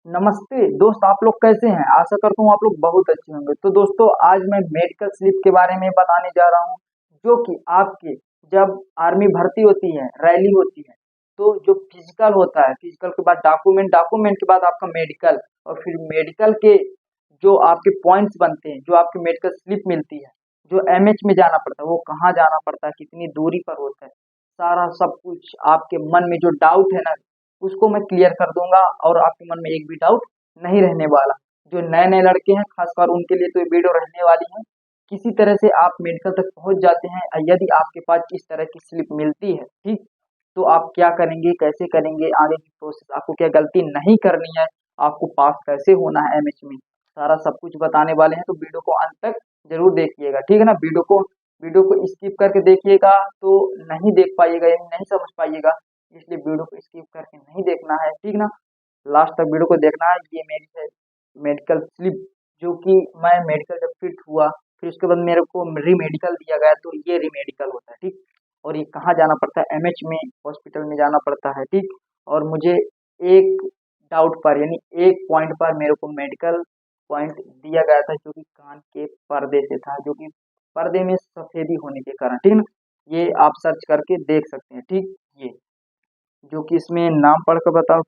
नमस्ते दोस्त, आप लोग कैसे हैं? आशा करता हूँ आप लोग बहुत अच्छे होंगे। तो दोस्तों, आज मैं मेडिकल स्लिप के बारे में बताने जा रहा हूँ, जो कि आपके जब आर्मी भर्ती होती है, रैली होती है, तो जो फिजिकल होता है, फिजिकल के बाद डॉक्यूमेंट, डॉक्यूमेंट के बाद आपका मेडिकल, और फिर मेडिकल के जो आपके पॉइंट्स बनते हैं, जो आपकी मेडिकल स्लिप मिलती है, जो एमएच में जाना पड़ता है, वो कहाँ जाना पड़ता है, कितनी दूरी पर होता है, सारा सब कुछ आपके मन में जो डाउट है ना, उसको मैं क्लियर कर दूंगा और आपके मन में एक भी डाउट नहीं रहने वाला। जो नए नए लड़के हैं, खासकर उनके लिए तो ये वीडियो रहने वाली है। किसी तरह से आप मेडिकल तक पहुंच जाते हैं, यदि आपके पास इस तरह की स्लिप मिलती है, ठीक, तो आप क्या करेंगे, कैसे करेंगे, आगे की प्रोसेस, आपको क्या गलती नहीं करनी है, आपको पास कैसे होना है एमएच में, सारा सब कुछ बताने वाले हैं। तो वीडियो को अंत तक जरूर देखिएगा, ठीक है ना। वीडियो को स्किप करके देखिएगा तो नहीं देख पाइएगा, यानी नहीं समझ पाइएगा, इसलिए वीडियो को स्किप करके नहीं देखना है, ठीक ना। लास्ट तक वीडियो को देखना है। ये मेरी है मेडिकल स्लिप, जो कि मैं मेडिकल जब फिट हुआ, फिर उसके बाद मेरे को री मेडिकल दिया गया, तो ये री मेडिकल होता है, ठीक। और ये कहाँ जाना पड़ता है? एमएच में, हॉस्पिटल में जाना पड़ता है, ठीक। और मुझे एक डाउट पर, यानी एक पॉइंट पर मेरे को मेडिकल पॉइंट दिया गया था, जो कि कान के पर्दे से था, जो कि पर्दे में सफेदी होने के कारण, ठीक ना। ये आप सर्च करके देख सकते हैं, ठीक। ये जो कि इसमें नाम पढ़ कर बताओ,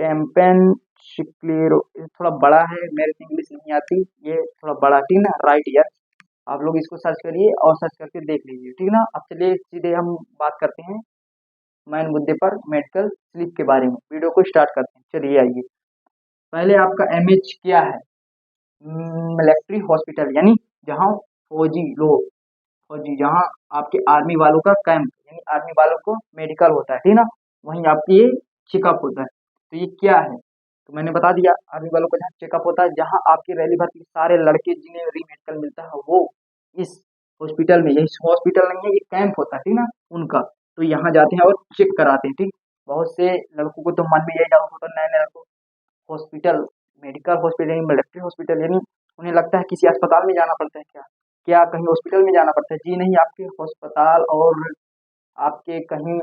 टेम्पेन शिक्लेरो, ये थोड़ा बड़ा है, मेरे को इंग्लिश नहीं आती, ये थोड़ा बड़ा, ठीक ना, राइट ईयर। आप लोग इसको सर्च करिए और सर्च करके देख लीजिए, ठीक ना। अब चलिए सीधे हम बात करते हैं मेन मुद्दे पर, मेडिकल स्लिप के बारे में। वीडियो को स्टार्ट करते हैं, चलिए आइए। पहले आपका एमएच क्या है? मिलिट्री हॉस्पिटल, यानी जहाँ फौजी लोग, फौजी, जहाँ आपके आर्मी वालों का कैंप, यानी आर्मी वालों को मेडिकल होता है, ठीक ना, वहीं आपकी ये चेकअप होता है। तो ये क्या है? तो मैंने बता दिया, आर्मी वालों का जहाँ चेकअप होता है, जहाँ आपकी रैली भर्ती के सारे लड़के जिन्हें री मेडिकल मिलता है, वो इस हॉस्पिटल में, यही हॉस्पिटल नहीं है, ये कैंप होता है, ठीक ना, उनका। तो यहाँ जाते हैं और चेक कराते हैं, ठीक। बहुत से लड़कों को तो मन में यही डाउट होता है, नए नए लड़कों, हॉस्पिटल, मेडिकल हॉस्पिटल यानी मिलिट्री हॉस्पिटल, यानी उन्हें लगता है किसी अस्पताल में जाना पड़ता है क्या? क्या कहीं हॉस्पिटल में जाना पड़ता है? जी नहीं, आपके अस्पताल और आपके कहीं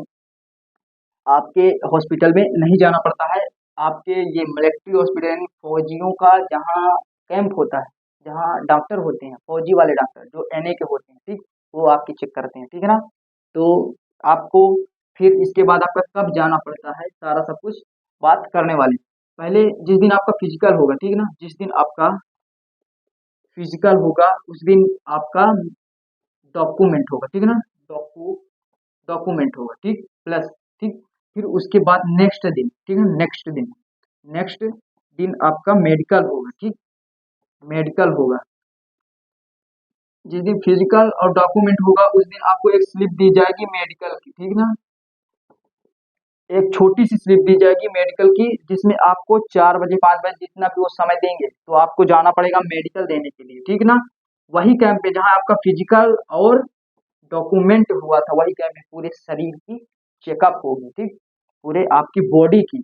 आपके हॉस्पिटल में नहीं जाना पड़ता है। आपके ये मिलिट्री हॉस्पिटल यानी फौजियों का जहाँ कैंप होता है, जहाँ डॉक्टर होते हैं, फौजी वाले डॉक्टर जो एनए के होते हैं, ठीक, वो आपकी चेक करते हैं, ठीक है ना। तो आपको फिर इसके बाद आपका कब जाना पड़ता है, सारा सब कुछ बात करने वाले हैं। पहले जिस दिन आपका फिजिकल होगा, ठीक है ना, जिस दिन आपका फिजिकल होगा उस दिन आपका डॉक्यूमेंट होगा, ठीक है ना, डॉक्यूमेंट होगा, ठीक, प्लस, ठीक। फिर उसके बाद नेक्स्ट दिन, ठीक है, नेक्स्ट दिन आपका मेडिकल होगा, ठीक, मेडिकल होगा। जिस दिन फिजिकल और डॉक्यूमेंट होगा उस दिन आपको एक स्लिप दी जाएगी मेडिकल की, ठीक ना, एक छोटी सी स्लिप दी जाएगी मेडिकल की, जिसमें आपको 4 बजे 5 बजे जितना भी वो समय देंगे, तो आपको जाना पड़ेगा मेडिकल देने के लिए, ठीक ना। वही कैंप पे जहाँ आपका फिजिकल और डॉक्यूमेंट हुआ था, वही कैंप में पूरे शरीर की चेकअप होगी, ठीक, पूरे आपकी बॉडी की,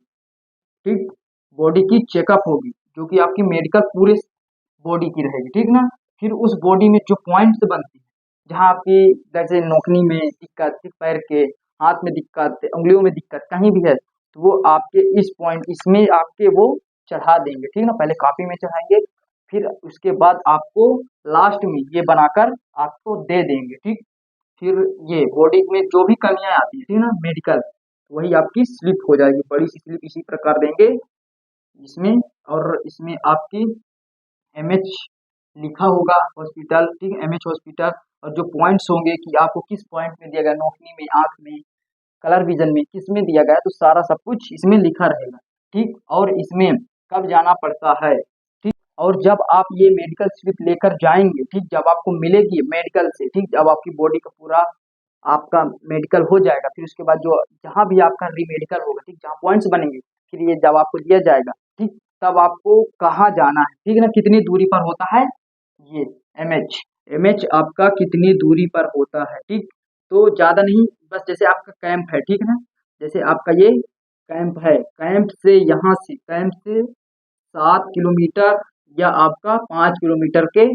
ठीक, बॉडी की चेकअप होगी, जो कि आपकी मेडिकल पूरे बॉडी की रहेगी, ठीक ना। फिर उस बॉडी में जो पॉइंट्स बनती है, जहाँ आपकी जैसे नोकनी में दिक्कत, पैर के, हाथ में दिक्कत, उंगलियों में दिक्कत, कहीं भी है, तो वो आपके इस पॉइंट, इसमें आपके वो चढ़ा देंगे, ठीक ना, पहले कॉपी में चढ़ाएंगे, फिर उसके बाद आपको लास्ट में ये बनाकर आपको दे देंगे, ठीक। फिर ये बॉडी में जो भी कमियां आती है, ठीक ना, मेडिकल, वही आपकी स्लिप हो जाएगी, बड़ी सी स्लिप इसी प्रकार देंगे इसमें। और इसमें आपकी एमएच लिखा होगा हॉस्पिटल, ठीक है, एमएच हॉस्पिटल, और जो पॉइंट्स होंगे कि आपको किस पॉइंट में दिया गया, नौकरी में, आंख में, कलर विजन में, किस में दिया गया है, तो सारा सब कुछ इसमें लिखा रहेगा, ठीक। और इसमें कब जाना पड़ता है, ठीक। और जब आप ये मेडिकल स्लिप लेकर जाएंगे, ठीक, जब आपको मिलेगी मेडिकल से, ठीक, जब आपकी बॉडी का पूरा आपका मेडिकल हो जाएगा, फिर उसके बाद जो जहाँ भी आपका री मेडिकल होगा, ठीक, जहाँ पॉइंट्स बनेंगे, फिर ये जब आपको दिया जाएगा, ठीक, तब आपको कहाँ जाना है, ठीक है ना, कितनी दूरी पर होता है ये एमएच, एमएच आपका कितनी दूरी पर होता है, ठीक। तो ज़्यादा नहीं, बस जैसे आपका कैंप है, ठीक है ना, जैसे आपका ये कैंप है, कैंप से यहाँ से, कैंप से 7 किलोमीटर या आपका 5 किलोमीटर के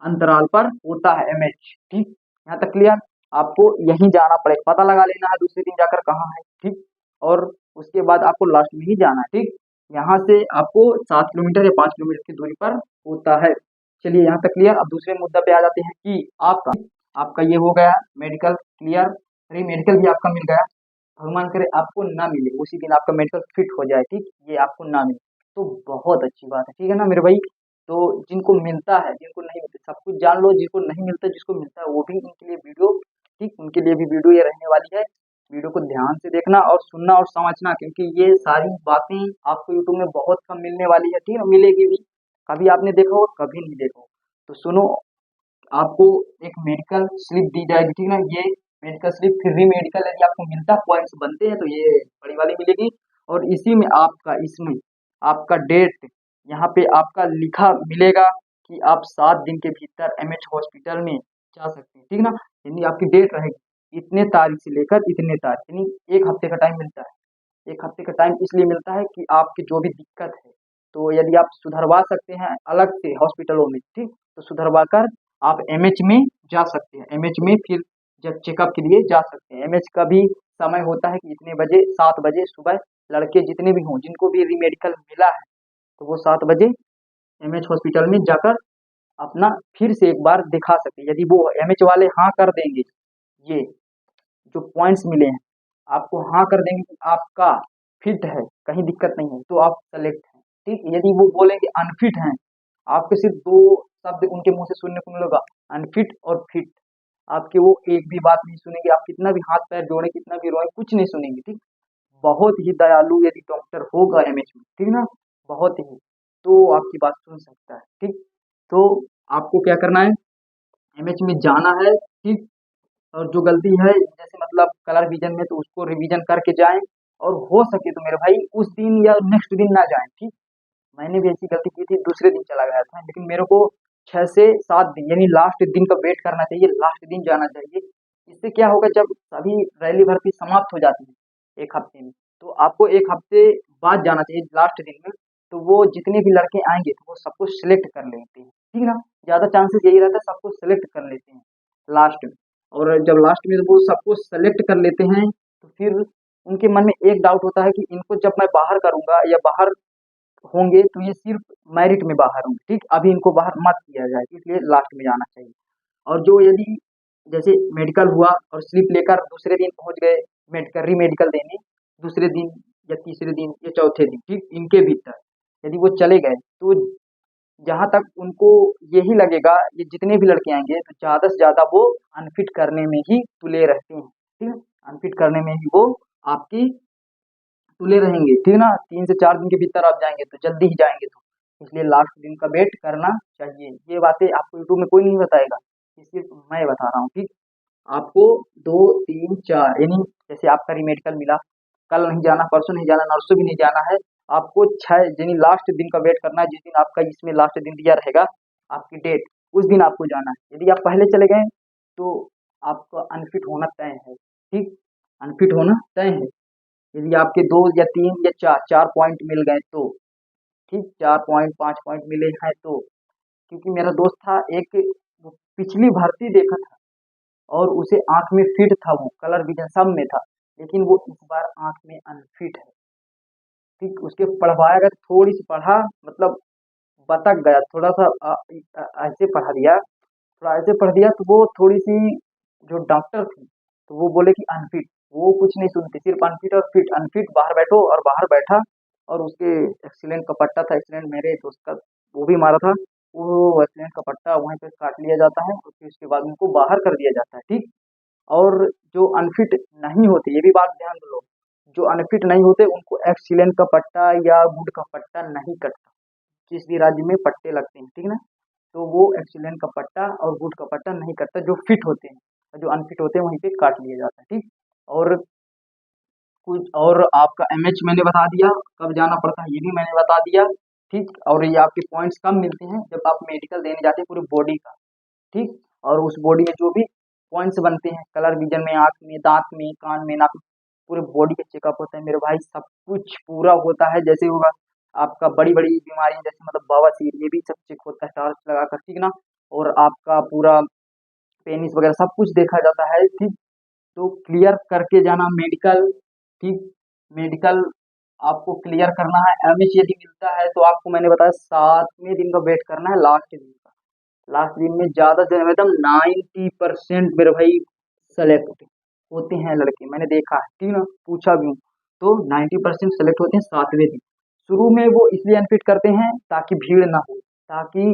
अंतराल पर होता है एमएच, ठीक। यहाँ तक क्लियर? आपको यहीं जाना पड़ेगा, पता लगा लेना है दूसरे दिन जाकर कहाँ है, ठीक। और उसके बाद आपको लास्ट में ही जाना है, ठीक। यहाँ से आपको 7 किलोमीटर या 5 किलोमीटर की दूरी पर होता है। चलिए यहाँ तक क्लियर। अब दूसरे मुद्दा पे आ जाते हैं कि आपका आपका ये हो गया मेडिकल क्लियर। अरे मेडिकल भी आपका मिल गया, भगवान करे आपको ना मिले उसी दिन आपका मेडिकल फिट हो जाए, ठीक, ये आपको ना मिले तो बहुत अच्छी बात है, ठीक है ना मेरे भाई। तो जिनको मिलता है, जिनको नहीं मिलता, सब कुछ जान लो, जिनको नहीं मिलता जिसको मिलता है वो भी इनके लिए वीडियो, ठीक, उनके लिए भी वीडियो ये रहने वाली है। वीडियो को ध्यान से देखना और सुनना और समझना, क्योंकि ये सारी बातें आपको यूट्यूब में बहुत कम मिलने वाली है, ठीक है, मिलेगी भी, कभी आपने देखा हो कभी नहीं देखा हो। तो सुनो, आपको एक मेडिकल स्लिप दी जाएगी, ठीक है ना, ये मेडिकल स्लिप फ्री मेडिकल यदि आपको मिलता, पॉइंट्स बनते हैं तो ये बड़ी वाली मिलेगी। और इसी में आपका, इसमें आपका डेट यहाँ पे आपका लिखा मिलेगा कि आप 7 दिन के भीतर एमएच हॉस्पिटल में जा सकते हैं, ठीक ना, यानी आपकी डेट रहेगी इतने तारीख से लेकर इतने तारीख, यानी 1 हफ्ते का टाइम मिलता है। 1 हफ्ते का टाइम इसलिए मिलता है कि आपकी जो भी दिक्कत है, तो यदि आप सुधरवा सकते हैं अलग से हॉस्पिटलों में, ठीक, तो सुधरवा कर आप एमएच में जा सकते हैं। एमएच में फिर जब चेकअप के लिए जा सकते हैं। एमएच का भी समय होता है कि इतने बजे, 7 बजे सुबह, लड़के जितने भी हों जिनको भी रीमेडिकल मिला है तो वो 7 बजे एमएच हॉस्पिटल में जाकर अपना फिर से एक बार दिखा सकते हैं। यदि वो एमएच वाले हाँ कर देंगे, ये जो पॉइंट्स मिले हैं आपको हाँ कर देंगे कि आपका फिट है, कहीं दिक्कत नहीं है, तो आप सेलेक्ट हैं, ठीक। यदि वो बोलेंगे अनफिट हैं, आपके सिर्फ 2 शब्द उनके मुंह से सुनने को मिलेगा, अनफिट और फिट, आपके वो एक भी बात नहीं सुनेंगे, आप कितना भी हाथ पैर जोड़े, कितना भी रोए, कुछ नहीं सुनेंगे, ठीक। बहुत ही दयालु यदि डॉक्टर होगा एमएच में, ठीक ना, बहुत ही, तो आपकी बात सुन सकता है, ठीक। तो आपको क्या करना है, एमएच में जाना है, ठीक। और जो गलती है जैसे मतलब कलर विजन में, तो उसको रिवीजन करके जाएं, और हो सके तो मेरे भाई उस दिन या नेक्स्ट दिन ना जाएं, ठीक। मैंने भी ऐसी गलती की थी, दूसरे दिन चला गया था, लेकिन मेरे को 6 से 7 दिन यानी लास्ट दिन का वेट करना चाहिए, लास्ट दिन जाना चाहिए। इससे क्या होगा, जब सभी रैली भर्ती समाप्त हो जाती है 1 हफ्ते में, तो आपको 1 हफ्ते बाद जाना चाहिए लास्ट दिन में। तो वो जितने भी लड़के आएंगे तो वो सबको सिलेक्ट कर लेते हैं, ठीक ना, ज़्यादा चांसेस यही रहता है सबको सिलेक्ट कर लेते हैं लास्ट में। और जब लास्ट में वो सबको सेलेक्ट कर लेते हैं तो फिर उनके मन में एक डाउट होता है कि इनको जब मैं बाहर करूंगा या बाहर होंगे तो ये सिर्फ मेरिट में बाहर होंगे, ठीक, अभी इनको बाहर मत किया जाए, इसलिए लास्ट में जाना चाहिए। और जो यदि जैसे मेडिकल हुआ और स्लिप लेकर दूसरे दिन पहुंच गए मेडिकल रीमेडिकल देने, दूसरे दिन या तीसरे दिन या चौथे दिन, ठीक, इनके भीतर यदि वो चले गए तो जहाँ तक उनको यही लगेगा, ये जितने भी लड़के आएंगे तो ज़्यादा से ज़्यादा वो अनफिट करने में ही तुले रहते हैं, ठीक है, अनफिट करने में ही वो आपकी तुले रहेंगे, ठीक ना। 3 से 4 दिन के भीतर आप जाएंगे तो जल्दी ही जाएंगे, तो इसलिए लास्ट दिन का वेट करना चाहिए। ये बातें आपको यूट्यूब में कोई नहीं बताएगा, ये सिर्फ मैं बता रहा हूँ, ठीक। आपको 2 3 4 यानी जैसे आपका रीमेडिकल मिला, कल नहीं जाना, परसों नहीं जाना, नरसों भी नहीं जाना है, आपको 6 यानी लास्ट दिन का वेट करना है, जिस दिन आपका इसमें लास्ट दिन दिया रहेगा आपकी डेट, उस दिन आपको जाना है। यदि आप पहले चले गए तो आपका अनफिट होना तय है, ठीक, अनफिट होना तय है। यदि आपके 2 या 3 या 4 पॉइंट मिल गए तो, ठीक, 4 पॉइंट 5 पॉइंट मिले हैं तो, क्योंकि मेरा दोस्त था एक, वो पिछली भर्ती देखा था और उसे आंख में फिट था, वो कलर विजन सब में था, लेकिन वो इस बार आंख में अनफिट है, ठीक। उसके पढ़वाया गया, थोड़ी सी पढ़ा, मतलब बतक गया थोड़ा सा, ऐसे पढ़ा दिया, थोड़ा ऐसे पढ़ दिया, तो वो थोड़ी सी, जो डॉक्टर थी तो वो बोले कि अनफिट, वो कुछ नहीं सुनते, सिर्फ अनफिट और फिट, अनफिट बाहर बैठो, और बाहर बैठा, और उसके एक्सीलेंट का पट्टा था, एक्सीलेंट मेरे दोस्त का वो भी मारा था, वो एक्सीलेंट का पट्टा वहीं पे काट लिया जाता है और फिर उसके बाद उनको बाहर कर दिया जाता है, ठीक। और जो अनफिट नहीं होते, ये भी बात ध्यान दो लोग, जो अनफिट नहीं होते उनको एक्सीलेंट का पट्टा या गुड का पट्टा नहीं कटता, जिस भी राज्य में पट्टे लगते हैं, ठीक ना, तो वो एक्सीलेंट का पट्टा और गुड का पट्टा नहीं कटता, जो फिट होते हैं, और जो अनफिट होते हैं वहीं पे काट लिया जाता है, ठीक। और कुछ और आपका एमएच मैंने बता दिया, कब जाना पड़ता है ये भी मैंने बता दिया, ठीक। और ये आपके पॉइंट्स कब मिलते हैं, जब आप मेडिकल देने जाते हैं पूरी बॉडी का, ठीक। और उस बॉडी में जो भी पॉइंट्स बनते हैं, कलर विजन में, आँख में, दाँत में, कान में, नाक में, पूरे बॉडी का चेकअप होता है मेरे भाई, सब कुछ पूरा होता है। जैसे होगा आपका बड़ी-बड़ी बीमारियाँ, जैसे मतलब बवासीर, ये भी सब चेक होता है टॉर्च लगाकर, ठीक ना। और आपका पूरा पेनिस वगैरह सब कुछ देखा जाता है, ठीक। तो क्लियर करके जाना मेडिकल, ठीक। मेडिकल आपको क्लियर करना है। एमएच यदि मिलता है तो आपको मैंने बताया 7वें दिन का वेट करना है, लास्ट दिन का। लास्ट दिन में ज़्यादा से एकदम 90% मेरे भाई सेलेक्ट होते हैं लड़के, मैंने देखा है, ठीक ना, पूछा भी हूँ। तो 90% सेलेक्ट होते हैं 7वें दिन। शुरू में वो इसलिए अनफिट करते हैं ताकि भीड़ ना हो, ताकि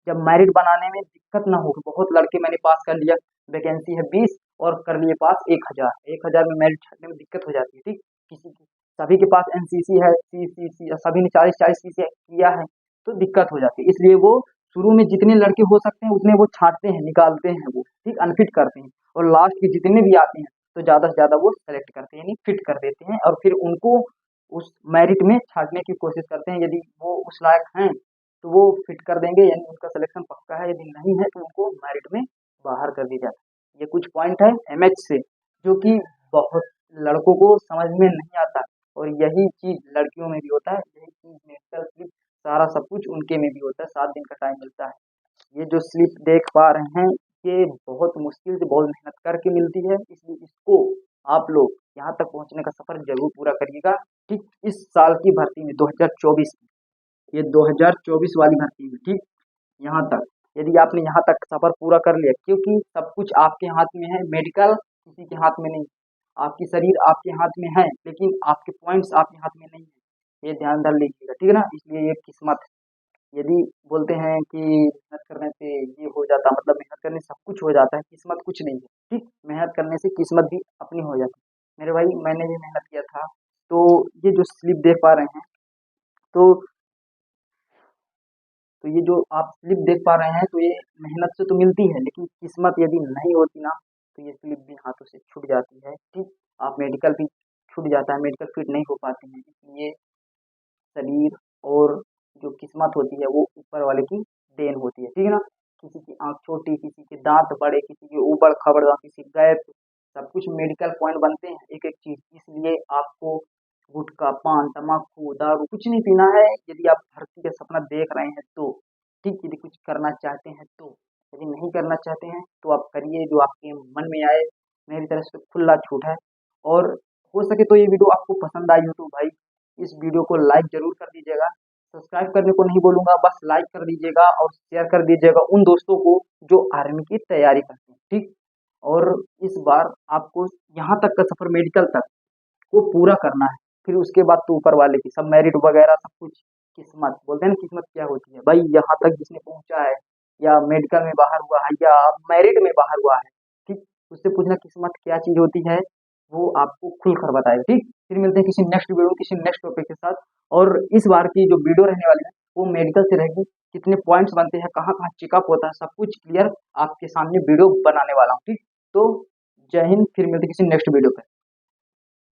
जब मेरिट बनाने में दिक्कत ना हो। बहुत लड़के मैंने पास कर लिया, वैकेंसी है 20 और कर लिए पास 1000, 1000 में मेरिट छटने में दिक्कत हो जाती है, ठीक। किसी की सभी के पास एनसीसी है, सीसीसी, सभी ने 40-40 सीसी किया है, तो दिक्कत हो जाती है। इसलिए वो शुरू में जितने लड़के हो सकते हैं उतने वो छांटते हैं, निकालते हैं वो, ठीक, अनफिट करते हैं। और लास्ट के जितने भी आते हैं तो ज़्यादा से ज़्यादा वो सेलेक्ट करते हैं, यानी फिट कर देते हैं, और फिर उनको उस मेरिट में छांटने की कोशिश करते हैं। यदि वो उस लायक हैं तो वो फिट कर देंगे, यानी उनका सिलेक्शन पक्का है। यदि नहीं है तो उनको मेरिट में बाहर कर दिया जाता है। ये कुछ पॉइंट है एमएच से, जो कि बहुत लड़कों को समझ में नहीं आता, और यही चीज़ लड़कियों में भी होता है, यही चीज़ मेडिकल स्लिप सारा सब कुछ उनके में भी होता है। 7 दिन का टाइम मिलता है। ये जो स्लिप देख पा रहे हैं, ये बहुत मुश्किल से, बहुत मेहनत करके मिलती है, इसलिए इसको आप लोग यहाँ तक पहुँचने का सफ़र जरूर पूरा करिएगा, ठीक। इस साल की भर्ती में 2024 में, ये 2024 वाली भर्ती में, ठीक, यहाँ तक यदि आपने यहाँ तक सफ़र पूरा कर लिया, क्योंकि सब कुछ आपके हाथ में है, मेडिकल किसी के हाथ में नहीं। आपकी शरीर आपके हाथ में है, लेकिन आपके पॉइंट्स आपके हाथ में नहीं है, ये ध्यान डाल लीजिएगा, ठीक है ना। इसलिए ये किस्मत है। यदि बोलते हैं कि मेहनत करने से ये हो जाता, मतलब मेहनत करने से सब कुछ हो जाता है, किस्मत कुछ नहीं है, ठीक। मेहनत करने से किस्मत भी अपनी हो जाती है। मेरे भाई, मैंने भी मेहनत किया था। तो ये जो स्लिप देख पा रहे हैं, तो तो ये जो आप स्लिप देख पा रहे हैं, तो ये मेहनत से तो मिलती है, लेकिन किस्मत यदि नहीं होती ना, तो ये स्लिप भी हाथों से छूट जाती है, ठीक। आप मेडिकल भी छूट जाता है, मेडिकल फिट नहीं हो पाते हैं। इसलिए शरीर और जो किस्मत होती है वो ऊपर वाले की देन होती है, ठीक है ना। किसी की आँख छोटी, किसी के दाँत बड़े, किसी के ऊबड़ खाबड़ दाँत, किसी के गैप, सब कुछ मेडिकल पॉइंट बनते हैं एक एक चीज़। इसलिए आपको गुटखा, पान, तम्बाकू, दारू कुछ नहीं पीना है, यदि आप भर्ती का सपना देख रहे हैं तो, ठीक। यदि कुछ करना चाहते हैं तो, यदि नहीं करना चाहते हैं तो आप करिए जो आपके मन में आए। मेरी तरफ से खुला छूट है। और हो सके तो ये वीडियो आपको पसंद आई हो तो भाई इस वीडियो को लाइक ज़रूर कर दीजिएगा। सब्सक्राइब करने को नहीं बोलूँगा, बस लाइक कर दीजिएगा और शेयर कर दीजिएगा उन दोस्तों को जो आर्मी की तैयारी करते हैं, ठीक। और इस बार आपको यहाँ तक का सफ़र मेडिकल तक को पूरा करना है। फिर उसके बाद तो ऊपर वाले की सब मेरिट वगैरह सब कुछ, किस्मत बोलते हैं ना, किस्मत क्या होती है भाई। यहाँ तक जिसने पहुँचा है, या मेडिकल में बाहर हुआ है, या मेरिट में बाहर हुआ है, ठीक, उससे पूछना किस्मत क्या चीज़ होती है, वो आपको खुल कर बताएगा, ठीक। फिर मिलते हैं किसी नेक्स्ट वीडियो में, किसी नेक्स्ट टॉपिक के साथ। और इस बार की जो वीडियो रहने वाली है वो मेडिकल से रहेगी। कितने पॉइंट्स बनते हैं, कहाँ कहाँ चेकअप होता है, सब कुछ क्लियर आपके सामने वीडियो बनाने वाला हूँ, ठीक। तो जय हिंद, फिर मिलते हैं किसी नेक्स्ट वीडियो पे।